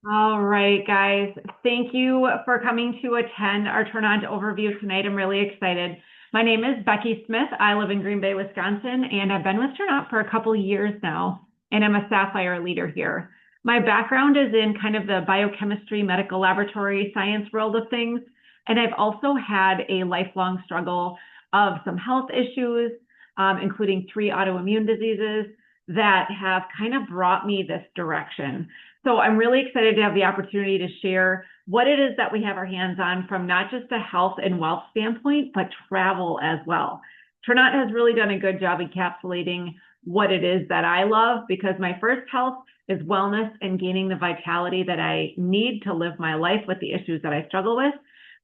All right, guys. Thank you for coming to attend our Tranont Overview tonight. I'm really excited. My name is Becky Smith. I live in Green Bay, Wisconsin, and I've been with Tranont for a couple years now, and I'm a Sapphire leader here. My background is in kind of the biochemistry, medical laboratory science world of things, and I've also had a lifelong struggle of some health issues, including three autoimmune diseases that have kind of brought me this direction. So I'm really excited to have the opportunity to share what it is that we have our hands on from not just a health and wealth standpoint, but travel as well. Tranont has really done a good job encapsulating what it is that I love, because my first health is wellness and gaining the vitality that I need to live my life with the issues that I struggle with.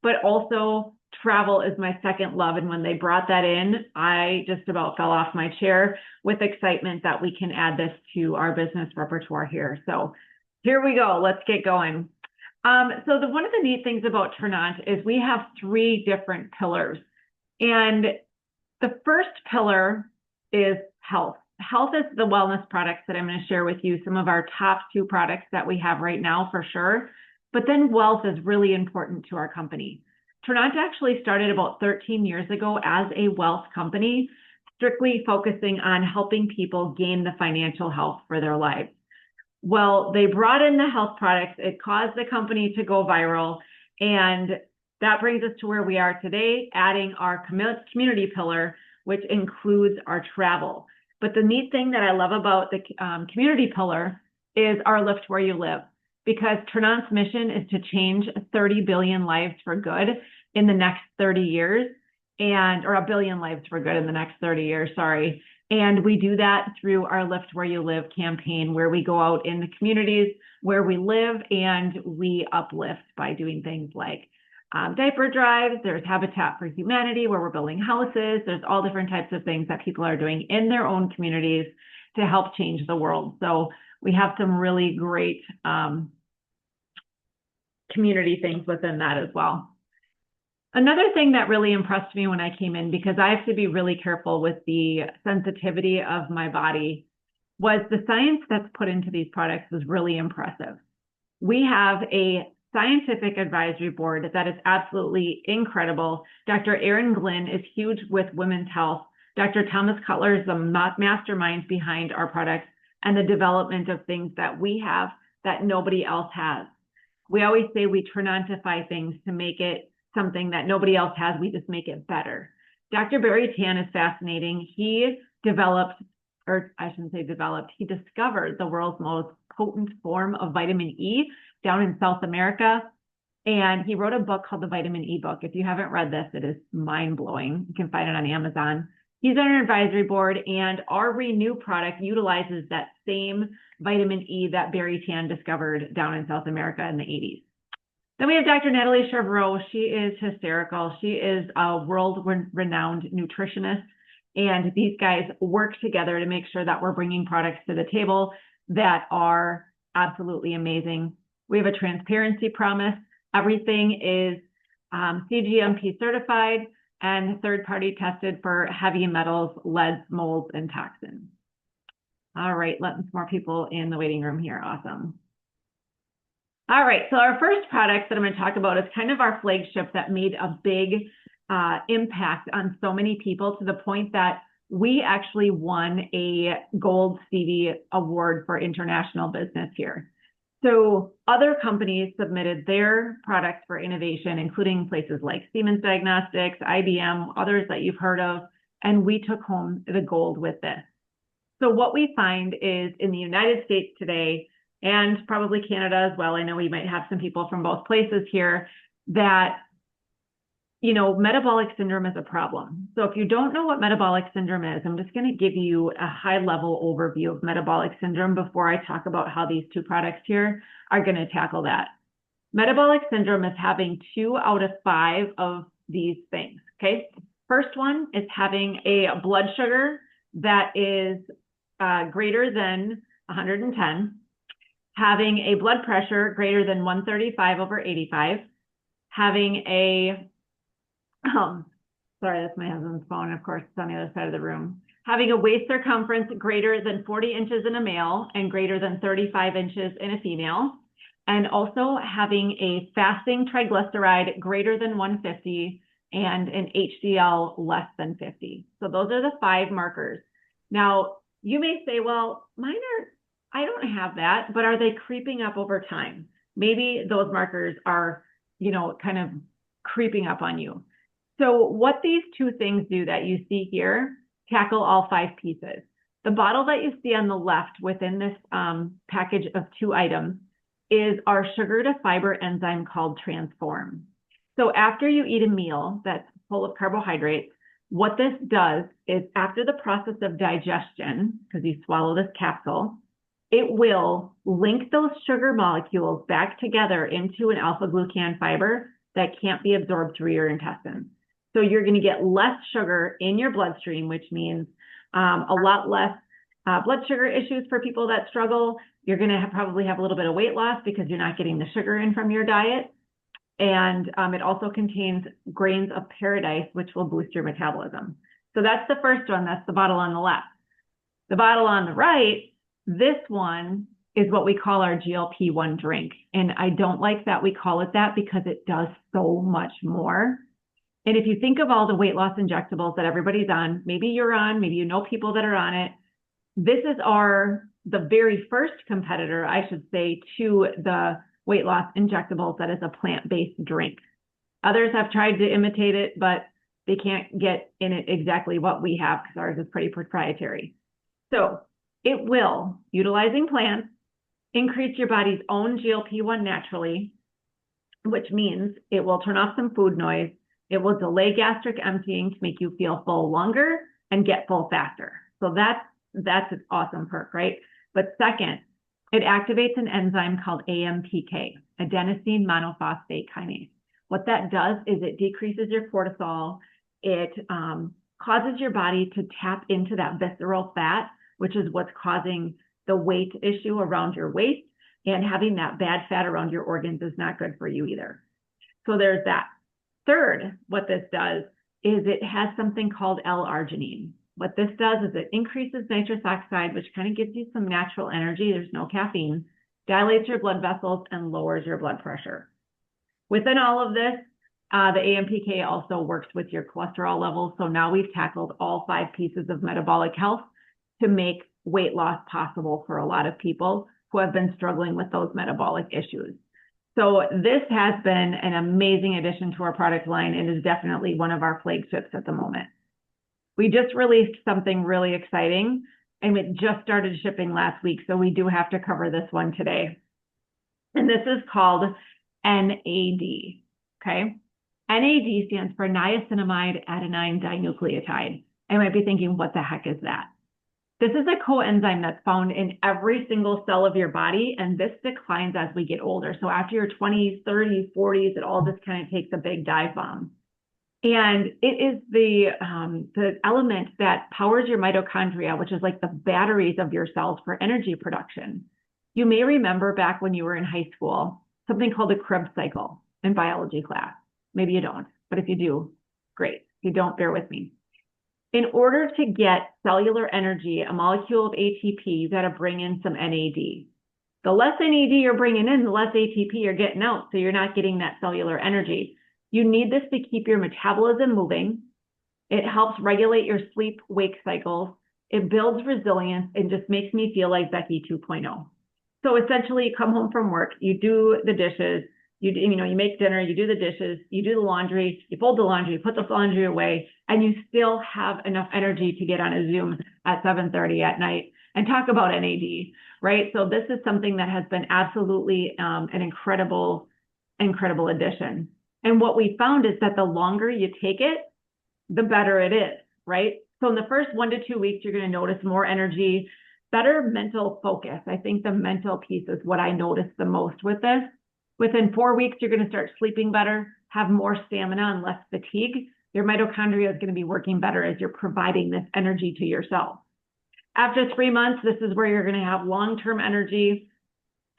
But also travel is my second love. And when they brought that in, I just about fell off my chair with excitement that we can add this to our business repertoire here. So here we go. Let's get going. So one of the neat things about Tranont is we have three different pillars. And the first pillar is health. Health is the wellness products that I'm going to share with you, some of our top two products that we have right now for sure. But then wealth is really important to our company. Tranont actually started about 13 years ago as a wealth company, strictly focusing on helping people gain the financial health for their lives. Well, they brought in the health products. It caused the company to go viral. And that brings us to where we are today, adding our community pillar, which includes our travel. But the neat thing that I love about the community pillar is our Lift Where You Live, because Tranont's mission is to change 30 billion lives for good in the next 30 years, or a billion lives for good in the next 30 years, sorry. And we do that through our Lift Where You Live campaign, where we go out in the communities where we live and we uplift by doing things like diaper drives. There's Habitat for Humanity, where we're building houses. There's all different types of things that people are doing in their own communities to help change the world. So we have some really great community things within that as well. Another thing that really impressed me when I came in, because I have to be really careful with the sensitivity of my body, was the science that's put into these products was really impressive. We have a scientific advisory board that is absolutely incredible. Dr. Erin Glynn is huge with women's health. Dr. Thomas Cutler is the mastermind behind our products and the development of things that we have that nobody else has. We always say we Tranontify things to make it something that nobody else has. We just make it better. Dr. Barry Tan is fascinating. He developed, or I shouldn't say developed, he discovered the world's most potent form of vitamin E down in South America. And he wrote a book called the Vitamin E Book. If you haven't read this, it is mind-blowing. You can find it on Amazon. He's on our advisory board, and our Renew product utilizes that same vitamin E that Barry Tan discovered down in South America in the 80s. Then we have Dr. Natalie Chevreau. She is hysterical. She is a world-renowned nutritionist, and these guys work together to make sure that we're bringing products to the table that are absolutely amazing. We have a transparency promise. Everything is CGMP certified and third-party tested for heavy metals, leads, molds, and toxins. All right, letting some more people in the waiting room here. Awesome. All right, so our first product that I'm going to talk about is kind of our flagship that made a big impact on so many people, to the point that we actually won a Gold Stevie Award for international business here. So other companies submitted their products for innovation, including places like Siemens Diagnostics, IBM, others that you've heard of, and we took home the gold with this. So what we find is in the United States today, and probably Canada as well, I know we might have some people from both places here, that, you know, metabolic syndrome is a problem. So if you don't know what metabolic syndrome is, I'm just going to give you a high-level overview of metabolic syndrome before I talk about how these two products here are going to tackle that. Metabolic syndrome is having 2 out of 5 of these things, okay? First one is having a blood sugar that is greater than 110, having a blood pressure greater than 135/85, having a, sorry, that's my husband's phone, of course, it's on the other side of the room, having a waist circumference greater than 40 inches in a male and greater than 35 inches in a female, and also having a fasting triglyceride greater than 150 and an HDL less than 50. So those are the 5 markers. Now, you may say, well, I don't have that, but are they creeping up over time? Maybe those markers are, kind of creeping up on you. So what these 2 things do that you see here tackle all 5 pieces. The bottle that you see on the left within this package of 2 items is our sugar to fiber enzyme called Transform. So after you eat a meal that's full of carbohydrates, what this does is after the process of digestion, because you swallow this capsule, it will link those sugar molecules back together into an alpha-glucan fiber that can't be absorbed through your intestines. So you're going to get less sugar in your bloodstream, which means a lot less blood sugar issues for people that struggle. You're going to probably have a little bit of weight loss because you're not getting the sugar in from your diet. And it also contains grains of paradise, which will boost your metabolism. So that's the first one. That's the bottle on the left. The bottle on the right, this one is what we call our GLP-1 drink. And I don't like that we call it that because it does so much more. And if you think of all the weight loss injectables that everybody's on, maybe you're on, maybe you know people that are on it, this is the very first competitor, I should say, to the weight loss injectables that is a plant-based drink. Others have tried to imitate it, but they can't get in it exactly what we have because ours is pretty proprietary. So it will, utilizing plants, increase your body's own GLP-1 naturally, which means it will turn off some food noise. It will delay gastric emptying to make you feel full longer and get full faster. So that's an awesome perk, right? But second, it activates an enzyme called AMPK, adenosine monophosphate kinase. What that does is it decreases your cortisol. It causes your body to tap into that visceral fat, which is what's causing the weight issue around your waist. And having that bad fat around your organs is not good for you either. So there's that. Third, what this does is it has something called L-arginine. What this does is it increases nitrous oxide, which kind of gives you some natural energy. There's no caffeine, dilates your blood vessels, and lowers your blood pressure. Within all of this, the AMPK also works with your cholesterol levels. So now we've tackled all 5 pieces of metabolic health to make weight loss possible for a lot of people who have been struggling with those metabolic issues. So this has been an amazing addition to our product line and is definitely one of our flagships at the moment. We just released something really exciting and it just started shipping last week. So we do have to cover this one today. And this is called NAD, okay? NAD stands for niacinamide adenine dinucleotide. I might be thinking, what the heck is that? This is a coenzyme that's found in every single cell of your body, and this declines as we get older. So after your 20s, 30s, 40s, it all just kind of takes a big dive bomb. And it is the element that powers your mitochondria, which is like the batteries of your cells for energy production. You may remember back when you were in high school, something called the Krebs cycle in biology class. Maybe you don't, but if you do, great. If you don't, bear with me. In order to get cellular energy, a molecule of ATP, you got to bring in some NAD. The less NAD you're bringing in, the less ATP you're getting out, so you're not getting that cellular energy. You need this to keep your metabolism moving. It helps regulate your sleep-wake cycles. It builds resilience and just makes me feel like Becky 2.0. So essentially, you come home from work, you do the dishes, you make dinner, you do the dishes, you do the laundry, you fold the laundry, you put the laundry away, and you still have enough energy to get on a Zoom at 7:30 at night and talk about NAD, right? So this is something that has been absolutely an incredible addition. And what we found is that the longer you take it, the better it is, right? So in the first 1 to 2 weeks, you're going to notice more energy, better mental focus. I think the mental piece is what I noticed the most with this. Within 4 weeks, you're going to start sleeping better, have more stamina and less fatigue. Your mitochondria is going to be working better as you're providing this energy to your cells. After 3 months, this is where you're going to have long-term energy,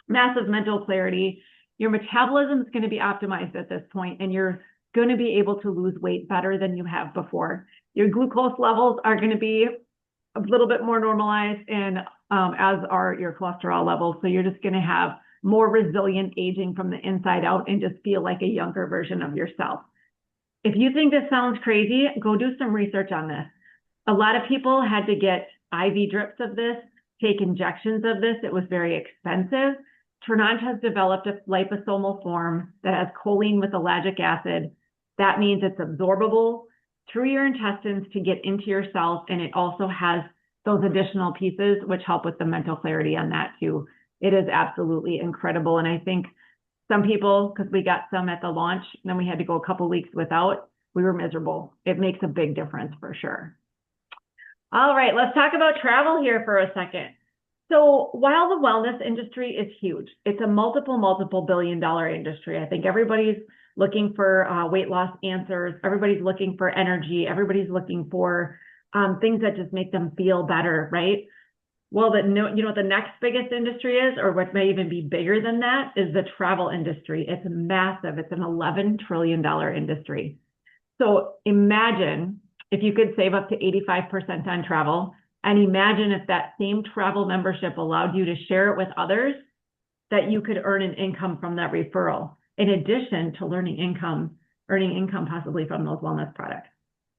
massive mental clarity. Your metabolism is going to be optimized at this point, and you're going to be able to lose weight better than you have before. Your glucose levels are going to be a little bit more normalized, and as are your cholesterol levels. So you're just going to have more resilient aging from the inside out and just feel like a younger version of yourself. If you think this sounds crazy, go do some research on this. A lot of people had to get IV drips of this, take injections of this. It was very expensive. Tranont has developed a liposomal form that has choline with ellagic acid. That means it's absorbable through your intestines to get into your cells, and it also has those additional pieces which help with the mental clarity on that too. It is absolutely incredible. And I think some people, because we got some at the launch, and then we had to go a couple weeks without, we were miserable. It makes a big difference for sure. All right, let's talk about travel here for a second. So while the wellness industry is huge, it's a multiple billion-dollar industry. I think everybody's looking for weight loss answers. Everybody's looking for energy. Everybody's looking for things that just make them feel better, right? Well, you know what the next biggest industry is, or what may even be bigger than that, is the travel industry. It's massive. It's an $11 trillion industry. So imagine if you could save up to 85% on travel, and imagine if that same travel membership allowed you to share it with others, that you could earn an income from that referral, in addition to earning income possibly from those wellness products.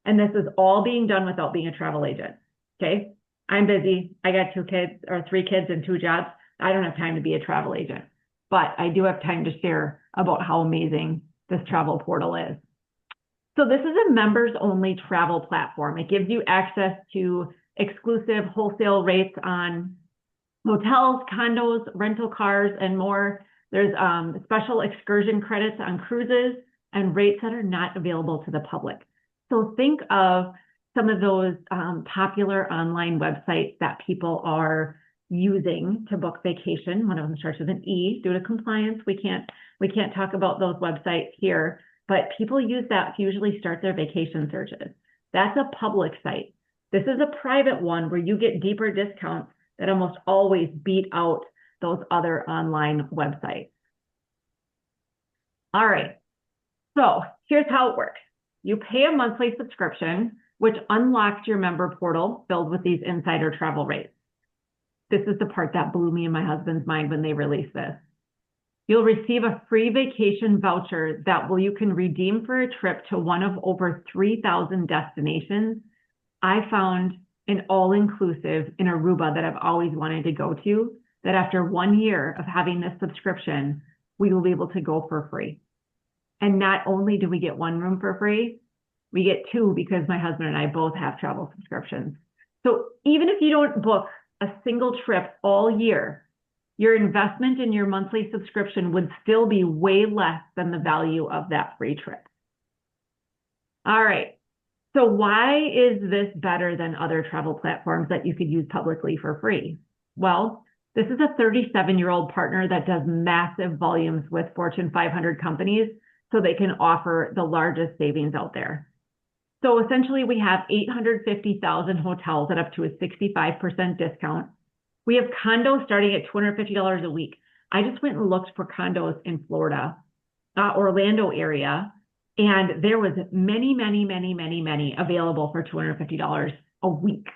And this is all being done without being a travel agent, okay? I'm busy. I got 3 kids and 2 jobs. I don't have time to be a travel agent, but I do have time to share about how amazing this travel portal is. So this is a members only travel platform. It gives you access to exclusive wholesale rates on hotels, condos, rental cars, and more. There's special excursion credits on cruises and rates that are not available to the public. So think of some of those popular online websites that people are using to book vacation. One of them starts with an E. Due to compliance, we can't talk about those websites here, but people use that to usually start their vacation searches. That's a public site. This is a private one where you get deeper discounts that almost always beat out those other online websites. All right, so here's how it works. You pay a monthly subscription, which unlocks your member portal filled with these insider travel rates. This is the part that blew me and my husband's mind when they released this. You'll receive a free vacation voucher that you can redeem for a trip to one of over 3,000 destinations. I found an all-inclusive in Aruba that I've always wanted to go to, that after 1 year of having this subscription, we will be able to go for free. And not only do we get 1 room for free, we get 2 because my husband and I both have travel subscriptions. So even if you don't book a single trip all year, your investment in your monthly subscription would still be way less than the value of that free trip. All right. So why is this better than other travel platforms that you could use publicly for free? Well, this is a 37-year-old partner that does massive volumes with Fortune 500 companies, so they can offer the largest savings out there. So essentially, we have 850,000 hotels at up to a 65% discount. We have condos starting at $250 a week. I just went and looked for condos in Florida, Orlando area, and there was many available for $250 a week.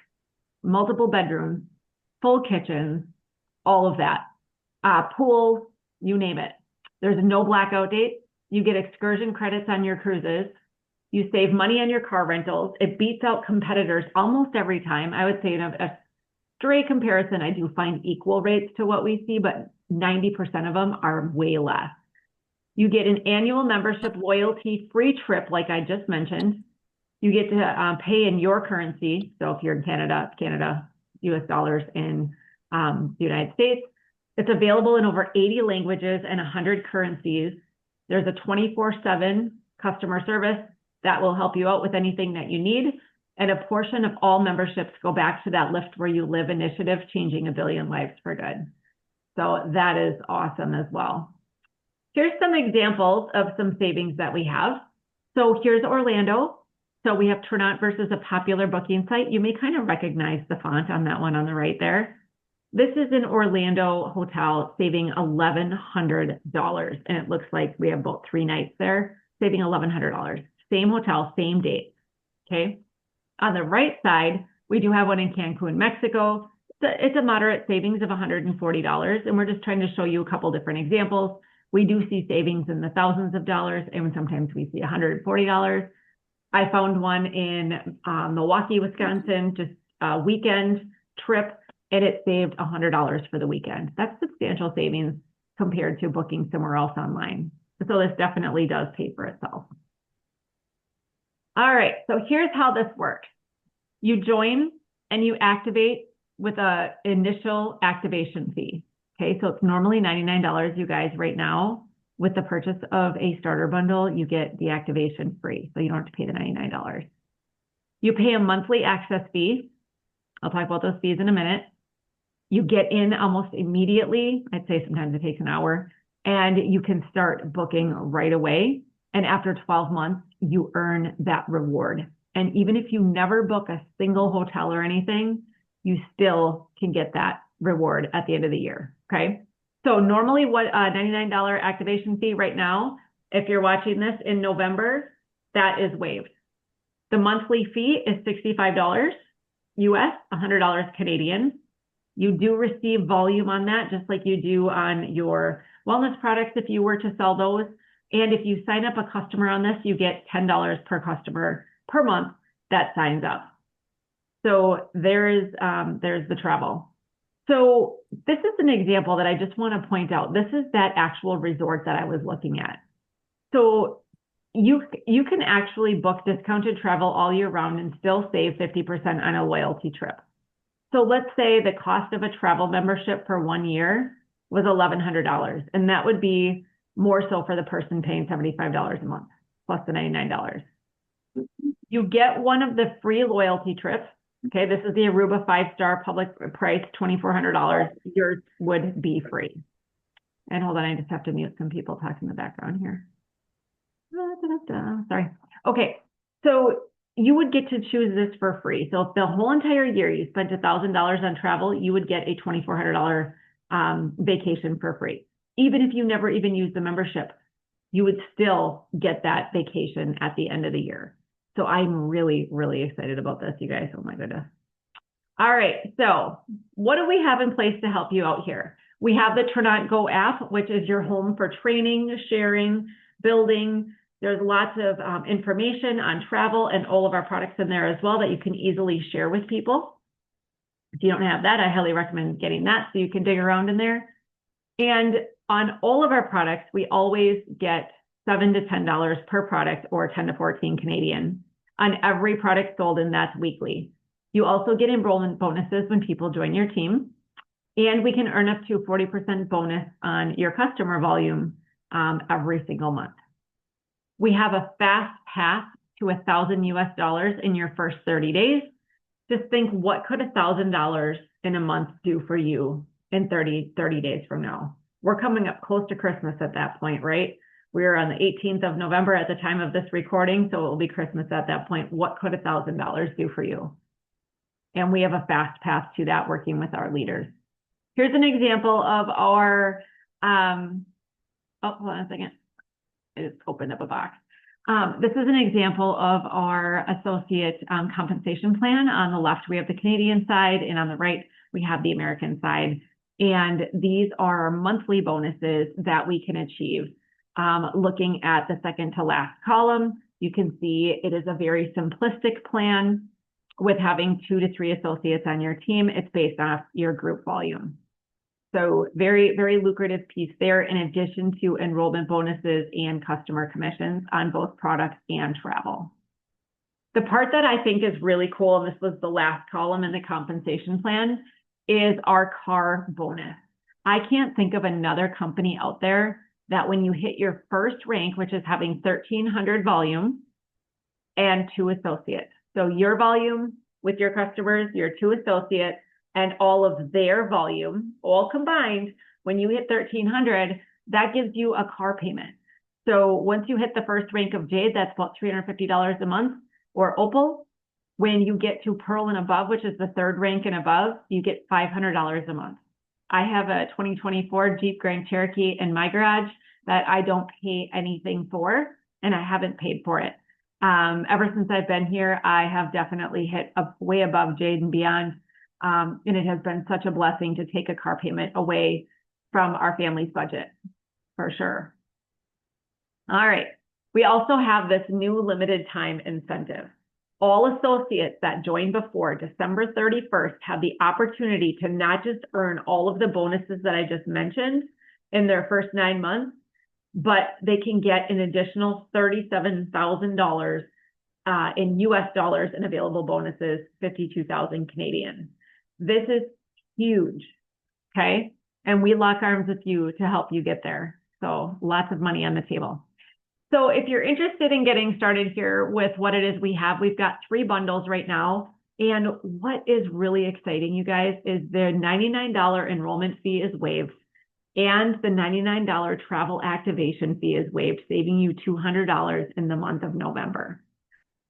Multiple bedrooms, full kitchens, all of that. Pools, you name it. There's no blackout date. You get excursion credits on your cruises. You save money on your car rentals. It beats out competitors almost every time. I would say in a stray comparison, I do find equal rates to what we see, but 90% of them are way less. You get an annual membership loyalty free trip, like I just mentioned. You get to pay in your currency. So if you're in Canada, US dollars in the United States. It's available in over 80 languages and 100 currencies. There's a 24/7 customer service that will help you out with anything that you need. And a portion of all memberships go back to that Lift Where You Live initiative, changing 1 billion lives for good. So that is awesome as well. Here's some examples of some savings that we have. So here's Orlando. So we have Tranont versus a popular booking site. You may kind of recognize the font on that one on the right there. This is an Orlando hotel saving $1,100. And it looks like we have about 3 nights there, saving $1,100. Same hotel, same date, okay? On the right side, we do have one in Cancun, Mexico. it's a moderate savings of $140, and we're just trying to show you a couple different examples. We do see savings in the thousands of dollars, and sometimes we see $140. I found one in Milwaukee, Wisconsin, just a weekend trip, and it saved $100 for the weekend. That's substantial savings compared to booking somewhere else online. So this definitely does pay for itself. All right, so here's how this works. You join and you activate with an initial activation fee. Okay, so it's normally $99, you guys, right now. With the purchase of a starter bundle, you get the activation free, so you don't have to pay the $99. You pay a monthly access fee. I'll talk about those fees in a minute. You get in almost immediately. I'd say sometimes it takes an hour, and you can start booking right away. And after 12 months, you earn that reward. And even if you never book a single hotel or anything, you still can get that reward at the end of the year, okay? So normally what a $99 activation fee right now, if you're watching this in November, that is waived. The monthly fee is $65 US, $100 Canadian. You do receive volume on that, just like you do on your wellness products if you were to sell those. And if you sign up a customer on this, you get $10 per customer per month that signs up. So there's the travel. So this is an example that I just want to point out. This is that actual resort that I was looking at. So you can actually book discounted travel all year round and still save 50% on a loyalty trip. So let's say the cost of a travel membership for 1 year was $1,100, and that would be more so for the person paying $75 a month plus the $99. You get one of the free loyalty trips. Okay, this is the Aruba 5-star public price, $2,400. Yours would be free. And hold on, I just have to mute some people talking in the background here. Sorry. Okay, so you would get to choose this for free. So if the whole entire year you spent $1,000 on travel, you would get a $2,400 vacation for free. Even if you never even use the membership, you would still get that vacation at the end of the year. So I'm really, really excited about this, you guys. Oh my goodness. All right, so what do we have in place to help you out here? We have the Tranont Go app, which is your home for training, sharing, building. There's lots of information on travel and all of our products in there as well that you can easily share with people. If you don't have that, I highly recommend getting that so you can dig around in there. And on all of our products, we always get $7 to $10 per product, or 10 to 14 Canadian on every product sold, and that's weekly. You also get enrollment bonuses when people join your team, and we can earn up to 40% bonus on your customer volume every single month. We have a fast path to $1,000 US in your first 30 days. Just think, what could $1,000 in a month do for you in 30 days from now? We're coming up close to Christmas at that point, right? We're on the 18th of November at the time of this recording, so it will be Christmas at that point. What could $1,000 do for you? And we have a fast path to that working with our leaders. Here's an example of our, oh, hold on a second. I just opened up a box. This is an example of our associate compensation plan. On the left, we have the Canadian side, and on the right, we have the American side. And these are monthly bonuses that we can achieve. Looking at the second to last column, you can see it is a very simplistic plan with having 2 to 3 associates on your team. It's based off your group volume. So very, very lucrative piece there, in addition to enrollment bonuses and customer commissions on both products and travel. The part that I think is really cool, and this was the last column in the compensation plan, is our car bonus. I can't think of another company out there that when you hit your first rank, which is having 1,300 volume and 2 associates. So your volume with your customers, your 2 associates, and all of their volume, all combined, when you hit 1,300, that gives you a car payment. So once you hit the first rank of Jade, that's about $350 a month, or Opal. When you get to Pearl and above, which is the 3rd rank and above, you get $500 a month. I have a 2024 Jeep Grand Cherokee in my garage that I don't pay anything for, and I haven't paid for it. Ever since I've been here, I have definitely hit way above Jade and beyond. And it has been such a blessing to take a car payment away from our family's budget, for sure. All right. We also have this new limited time incentive. All associates that join before December 31st have the opportunity to not just earn all of the bonuses that I just mentioned in their first 9 months, but they can get an additional $37,000 in US dollars in available bonuses, 52,000 Canadian. This is huge, okay? And we lock arms with you to help you get there. So lots of money on the table. So if you're interested in getting started here with what it is we have, we've got 3 bundles right now. And what is really exciting, you guys, is the $99 enrollment fee is waived and the $99 travel activation fee is waived, saving you $200 in the month of November.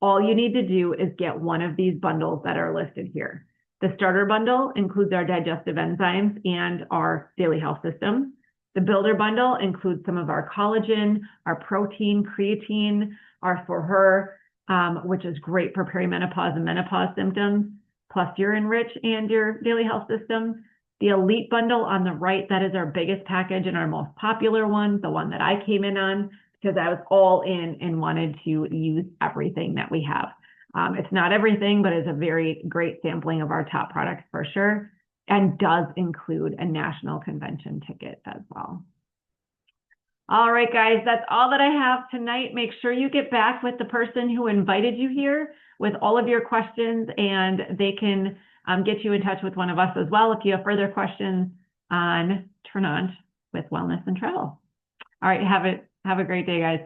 All you need to do is get one of these bundles that are listed here. The starter bundle includes our digestive enzymes and our daily health system. The builder bundle includes some of our collagen, our protein, creatine, our For Her, which is great for perimenopause and menopause symptoms, plus your Enrich and your daily health system. The elite bundle on the right, that is our biggest package and our most popular one, the one that I came in on because I was all in and wanted to use everything that we have. It's not everything, but it's a very great sampling of our top products for sure, and does include a national convention ticket as well. All right, guys, that's all that I have tonight. Make sure you get back with the person who invited you here with all of your questions, and they can get you in touch with one of us as well if you have further questions on Tranont with wellness and travel. All right, have a great day, guys.